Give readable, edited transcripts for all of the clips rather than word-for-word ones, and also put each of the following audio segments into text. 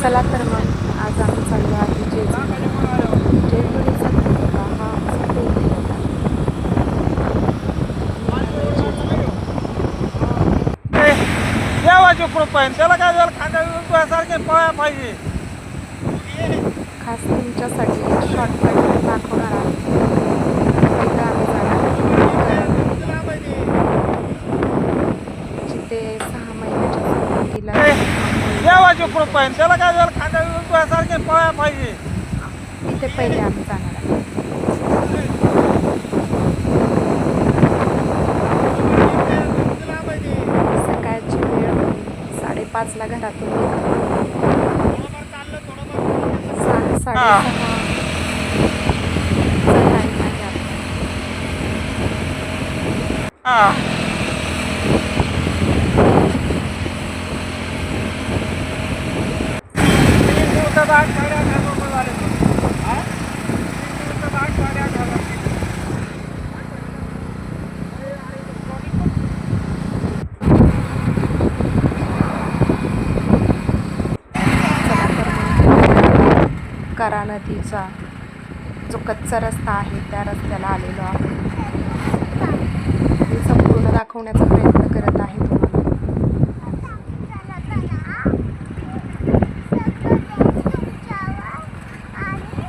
चला तर मग आज आम्ही चाललो आहे जेजुरीचा धबधबा हा असतो देवाची कृपा आहे त्याला काय झालं खांद्यासारखे पळायला पाहिजे. खास तुमच्यासाठी एक शॉर्टकट दाखवणार आहे. पहिलं आम्ही जाणार जिथे 6 महिन्याच्या सुरुवातीला देवाची कृपा आहे त्याला काय झालं खांद्यासारखे पळायला पाहिजे. तिथे पहिले आम्ही जाणार आहे. सकाळची वेळ होती. 5:30ला घरातून निघालो. 6:30चा टाईम आहे आता. करा नदीचा जो कच्चा रस्ता आहे त्या रस्त्याला आलेलो आहे. मी संपूर्ण दाखवण्याचा प्रयत्न करत आहे तुम्हाला.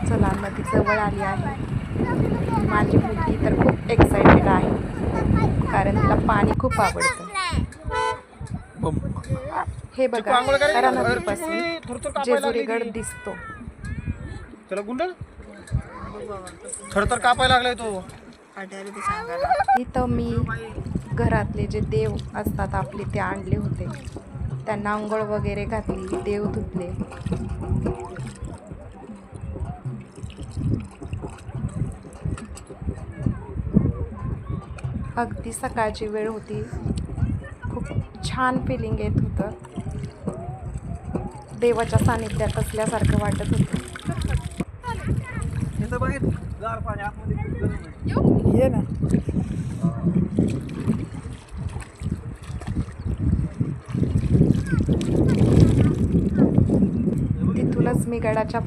चला नदी जवळ आली आहे. माझी मुलगी तर खूप एक्सायटेड आहे कारण तिला पाणी खूप आवडतं. हे बघा करा नदीपासून जेजुरीगड दिसतो. त्याला गुंडल थरथर कापायला लागलाय तो. इथं मी घरातले जे देव असतात आपले ते आणले होते. त्यांना अंघोळ वगैरे घातली, देव धुतले. अगदी सकाळची वेळ होती. खूप छान फिलिंग येत होतं. देवाच्या सानिध्यात असल्यासारखं वाटत होतं. ये ना तिथूनच मी गडाच्या